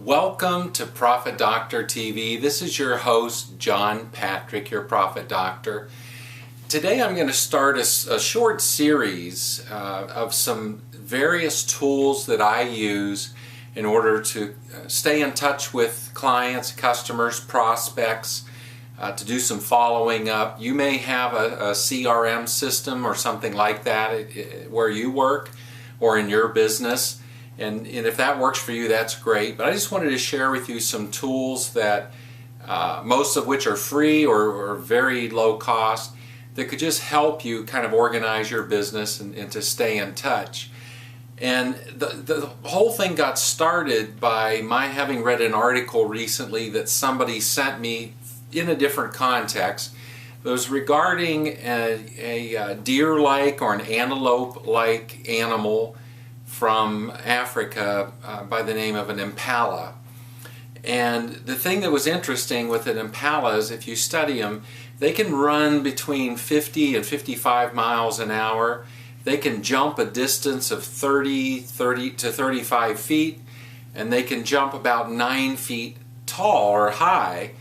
Welcome to Prophet Doctor TV. This is your host, John Patrick, your Prophet Doctor. Today I'm going to start a short series of some various tools that I use in order to stay in touch with clients, customers, prospects, to do some following up. You may have a CRM system or something like that where you work or in your business. And if that works for you, that's great. But I just wanted to share with you some tools that most of which are free or very low cost that could just help you kind of organize your business and to stay in touch. And the whole thing got started by my having read an article recently that somebody sent me in a different context. It was regarding a deer-like or an antelope-like animal from Africa by the name of an impala. And the thing that was interesting with an impala is if you study them, they can run between 50 and 55 miles an hour. They can jump a distance of 30 to 35 feet, and they can jump about 9 feet tall or high.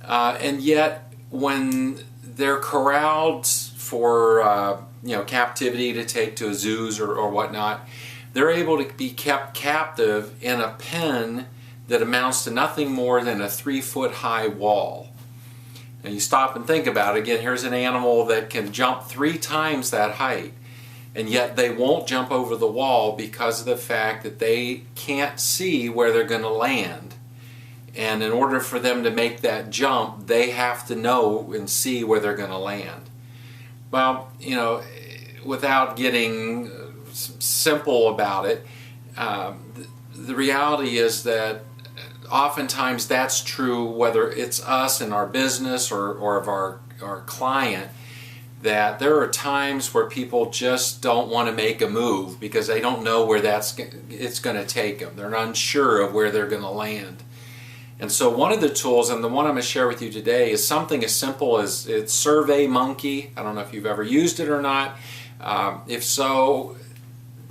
And yet when they're corralled for captivity to take to zoos or whatnot, they're able to be kept captive in a pen that amounts to nothing more than a 3-foot high wall. And you stop and think about it. Again, here's an animal that can jump 3 times that height, and yet they won't jump over the wall because of the fact that they can't see where they're going to land. And in order for them to make that jump, they have to know and see where they're going to land. Well, without getting simple about it, the reality is that oftentimes that's true whether it's us in our business or of our client, that there are times where people just don't want to make a move because they don't know where it's going to take them. They're unsure of where they're going to land. And so one of the tools, and the one I'm going to share with you today, is something as simple as it's SurveyMonkey. I don't know if you've ever used it or not. If so,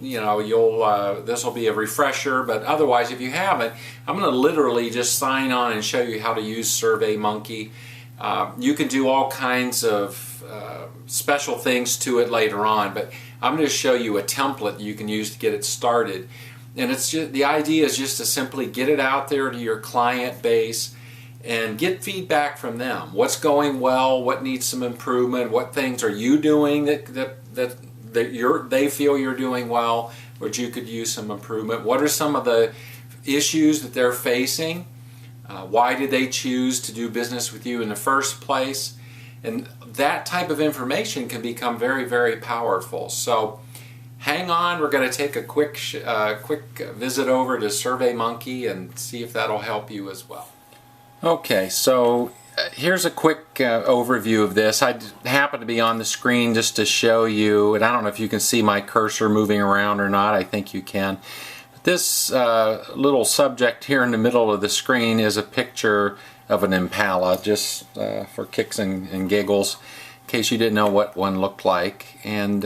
this will be a refresher, but otherwise if you haven't, I'm going to literally just sign on and show you how to use SurveyMonkey. You can do all kinds of special things to it later on, but I'm going to show you a template you can use to get it started. And it's just, the idea is just to simply get it out there to your client base and get feedback from them. What's going well, what needs some improvement, what things are you doing that they feel you're doing well, but you could use some improvement. What are some of the issues that they're facing? Why did they choose to do business with you in the first place? And that type of information can become very, very powerful. So hang on, we're going to take a quick visit over to SurveyMonkey and see if that'll help you as well. Okay, so here's a quick overview of this. I happen to be on the screen just to show you, and I don't know if you can see my cursor moving around or not. I think you can. But this little subject here in the middle of the screen is a picture of an impala, just for kicks and giggles, in case you didn't know what one looked like. And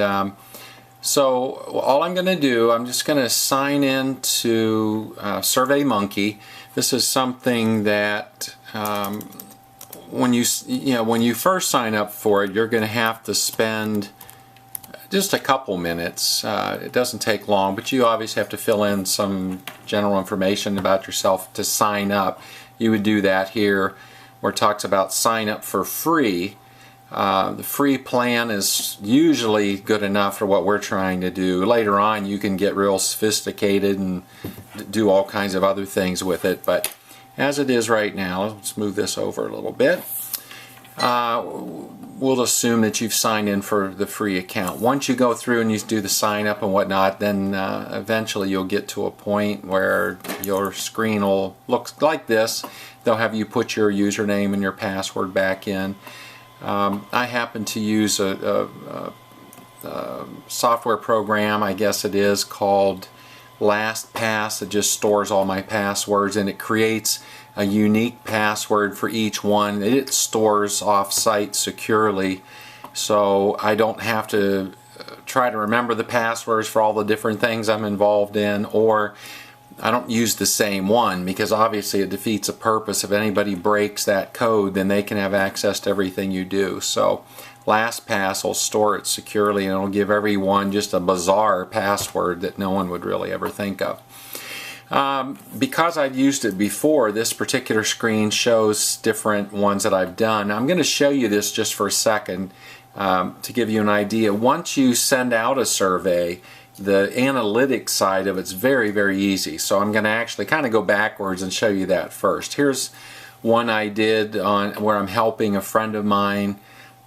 so all I'm going to do, I'm just going to sign in to SurveyMonkey. This is something that when you first sign up for it, you're going to have to spend just a couple minutes. It doesn't take long, but you obviously have to fill in some general information about yourself to sign up. You would do that here where it talks about sign up for free. The free plan is usually good enough for what we're trying to do. Later on you can get real sophisticated and do all kinds of other things with it, but as it is right now, let's move this over a little bit. We'll assume that you've signed in for the free account. Once you go through and you do the sign up and whatnot, then eventually you'll get to a point where your screen will look like this. They'll have you put your username and your password back in. I happen to use a software program, I guess it is, called LastPass. It just stores all my passwords and it creates a unique password for each one. It stores off-site securely, so I don't have to try to remember the passwords for all the different things I'm involved in, or I don't use the same one because obviously it defeats the purpose. If anybody breaks that code, then they can have access to everything you do. So LastPass will store it securely, and it'll give everyone just a bizarre password that no one would really ever think of. Because I've used it before, this particular screen shows different ones that I've done. I'm going to show you this just for a second to give you an idea. Once you send out a survey, the analytics side of it's very, very easy. So I'm going to actually kind of go backwards and show you that first. Here's one I did on where I'm helping a friend of mine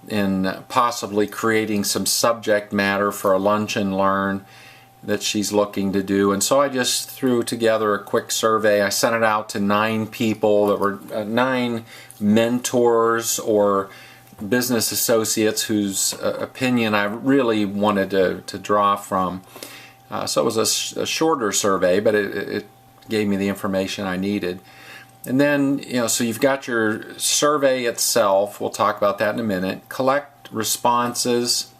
in possibly creating some subject matter for a lunch and learn that she's looking to do. And so I just threw together a quick survey. I sent it out to 9 people that were 9 mentors or business associates whose opinion I really wanted to draw from. So it was a shorter survey, but it gave me the information I needed. And then, so you've got your survey itself. We'll talk about that in a minute. Collect responses.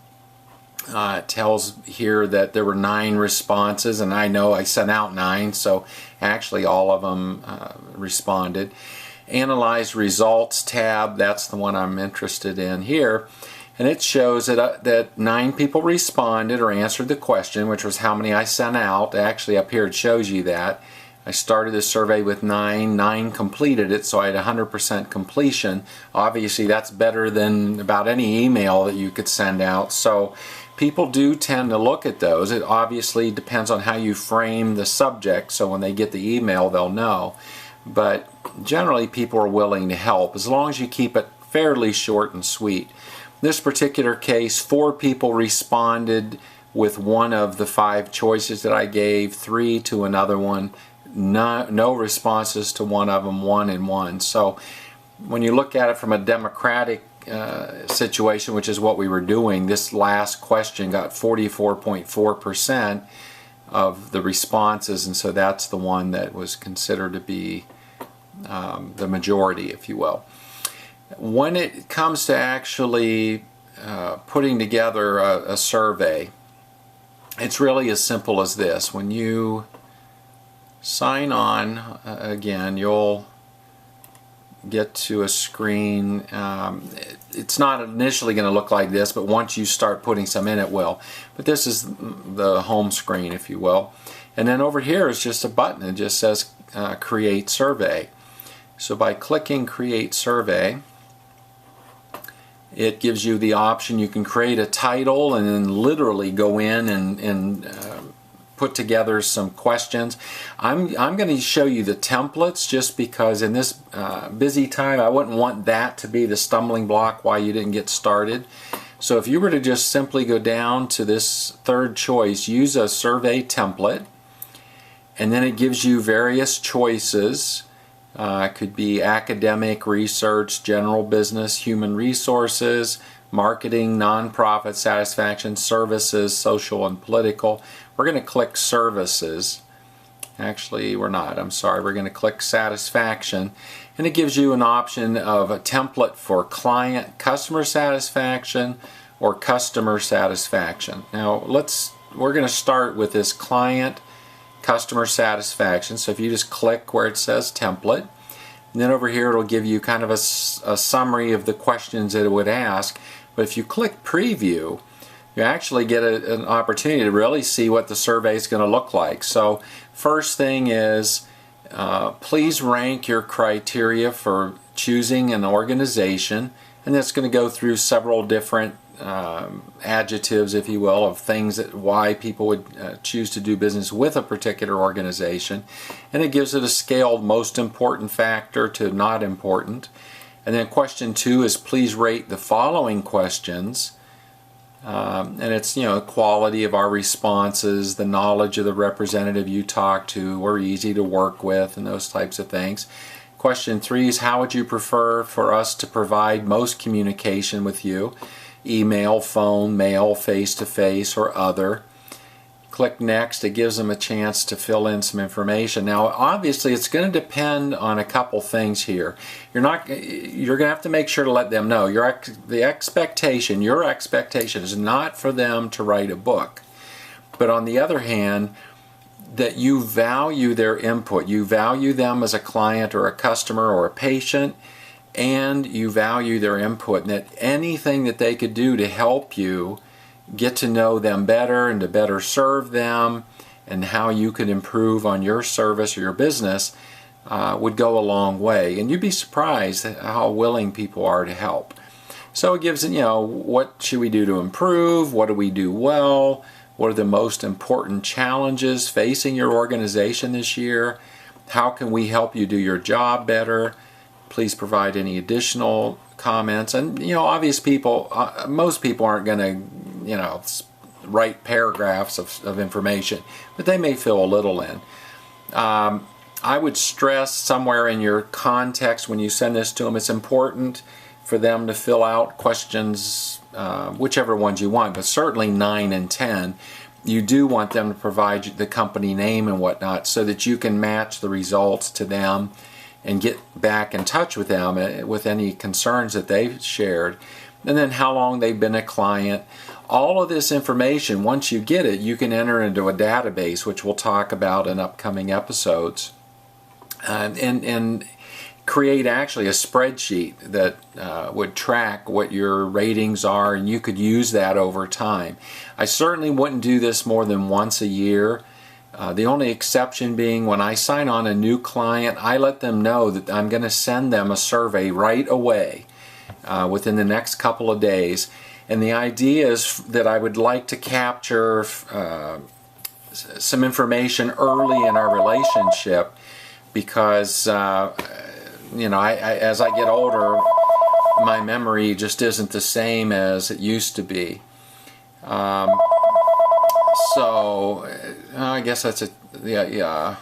It tells here that there were 9 responses, and I know I sent out 9, so actually all of them responded. Analyze results tab, that's the one I'm interested in here, and it shows that 9 people responded or answered the question, which was how many I sent out. Actually up here it shows you that. I started the survey with 9 completed it, so I had 100% completion. Obviously that's better than about any email that you could send out, so people do tend to look at those. It obviously depends on how you frame the subject, so when they get the email they'll know. But generally people are willing to help as long as you keep it fairly short and sweet. This particular case, 4 people responded with one of the 5 choices that I gave, 3 to another one, no responses to one of them, 1 and 1. So when you look at it from a democratic situation, which is what we were doing, this last question got 44.4% of the responses, and so that's the one that was considered to be the majority, if you will. When it comes to actually putting together a survey, it's really as simple as this. When you sign on, again, you'll get to a screen. It's not initially going to look like this, but once you start putting some in, it will. But this is the home screen, if you will. And then over here is just a button. It just says Create Survey. So by clicking Create Survey, it gives you the option. You can create a title and then literally go in and put together some questions. I'm going to show you the templates just because in this busy time I wouldn't want that to be the stumbling block why you didn't get started. So if you were to just simply go down to this third choice, use a survey template, and then it gives you various choices. It could be academic, research, general business, human resources, marketing, nonprofit, satisfaction, services, social and political. We're going to click services. Actually, we're not. I'm sorry. We're going to click satisfaction. And it gives you an option of a template for client customer satisfaction or customer satisfaction. Now, we're going to start with this client customer satisfaction. So if you just click where it says template, and then over here it'll give you kind of a summary of the questions that it would ask. But if you click preview, you actually get an opportunity to really see what the survey is going to look like. So first thing is please rank your criteria for choosing an organization, and that's going to go through several different adjectives, if you will, of things that why people would choose to do business with a particular organization, and it gives it a scaled most important factor to not important. And then question 2 is please rate the following questions, and it's the quality of our responses, the knowledge of the representative you talk to, we're easy to work with, and those types of things. Question 3 is how would you prefer for us to provide most communication with you? Email, phone, mail, face-to-face, or other. Click next. It gives them a chance to fill in some information. Now obviously it's going to depend on a couple things here. You're going to have to make sure to let them know your expectation is not for them to write a book. But on the other hand, that you value their input. You value them as a client or a customer or a patient, and you value their input, and that anything that they could do to help you get to know them better and to better serve them, and how you could improve on your service or your business would go a long way. And you'd be surprised at how willing people are to help. So it gives, what should we do to improve? What do we do well? What are the most important challenges facing your organization this year? How can we help you do your job better? Please provide any additional comments. And, obvious people, most people aren't going to, write paragraphs of information, but they may fill a little in. I would stress somewhere in your context when you send this to them, it's important for them to fill out questions, whichever ones you want, but certainly 9 and 10. You do want them to provide the company name and whatnot so that you can match the results to them and get back in touch with them with any concerns that they've shared. And then how long they've been a client. All of this information, once you get it, you can enter into a database, which we'll talk about in upcoming episodes, and create actually a spreadsheet that would track what your ratings are, and you could use that over time. I certainly wouldn't do this more than once a year. The only exception being when I sign on a new client, I let them know that I'm going to send them a survey right away within the next couple of days. And the idea is that I would like to capture some information early in our relationship because, as I get older, my memory just isn't the same as it used to be. So I guess that's it. Yeah.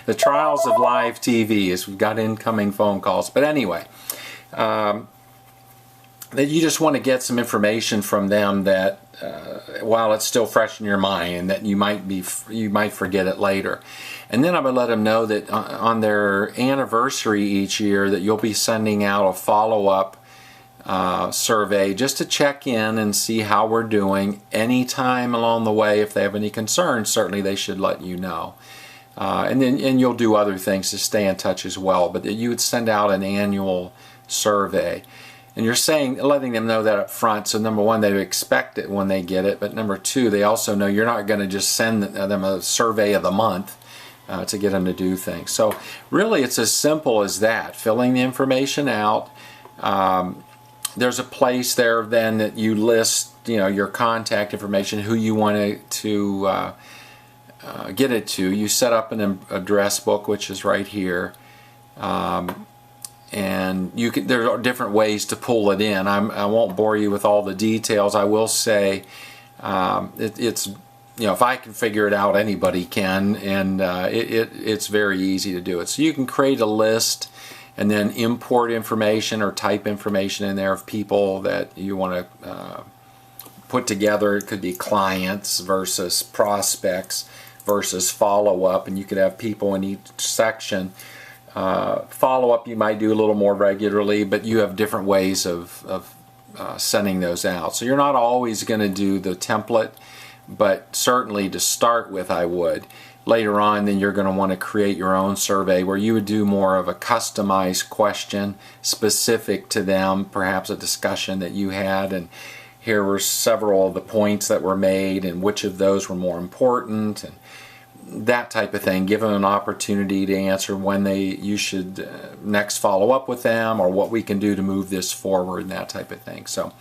The trials of live TV is we've got incoming phone calls. But anyway, that you just want to get some information from them that while it's still fresh in your mind, and that you might forget it later. And then I would let them know that on their anniversary each year that you'll be sending out a follow-up survey just to check in and see how we're doing. Anytime along the way, if they have any concerns, certainly they should let you know. And you'll do other things to stay in touch as well. But you would send out an annual survey. And you're letting them know that up front, so number one, they expect it when they get it, but number two, they also know you're not going to just send them a survey of the month to get them to do things. So really it's as simple as that, filling the information out. There's a place there then that you list your contact information, who you want to get it to. You set up an address book, which is right here. And there are different ways to pull it in. I won't bore you with all the details. I will say it's if I can figure it out, anybody can, and it's very easy to do it. So you can create a list and then import information or type information in there of people that you want to put together. It could be clients versus prospects versus follow-up, and you could have people in each section. Follow-up you might do a little more regularly, but you have different ways of sending those out. So you're not always going to do the template, but certainly to start with I would. Later on then you're going to want to create your own survey where you would do more of a customized question specific to them, perhaps a discussion that you had, and here were several of the points that were made and which of those were more important, and that type of thing. Give them an opportunity to answer when you should next follow up with them, or what we can do to move this forward, and that type of thing. So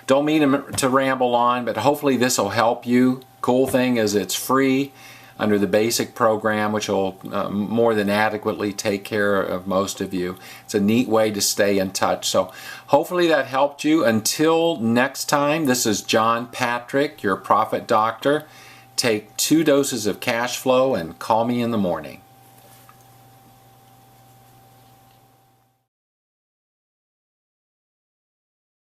don't mean to ramble on, but hopefully this will help you. Cool thing is it's free under the basic program, which will more than adequately take care of most of you. It's a neat way to stay in touch. So hopefully that helped you. Until next time, this is John Patrick, your Profit Doctor. Take 2 doses of cash flow and call me in the morning.